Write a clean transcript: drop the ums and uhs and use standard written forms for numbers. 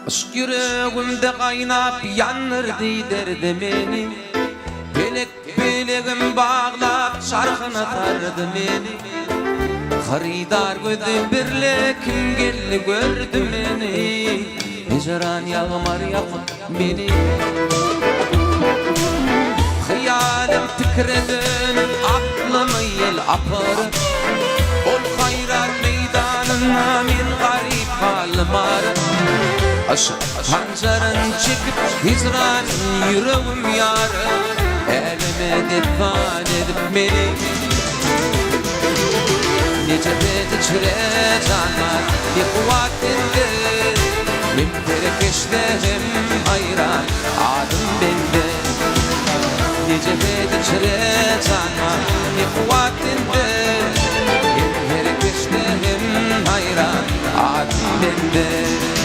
Aşk yüreğimde kaynap yanırdı derdimeni. Belek beleğim bağlap şarkına tardı beni. Haridar gözü birle kim geldi gördü beni. Hicran yağmar yakıp beni. Hayalim tikredin aklımı yel aparıp. Ol hayrat meydanına min garip halim arıp. Aşık pancarın çekip hicran yüreğim yarım. Elime defan edip beni. Nece bedi çile canar bir kuvvetinde. Min perekeşlerim hayran adım bende. Nece bedi çile canar bir kuvvetinde. Min perekeşlerim hayran adım bende.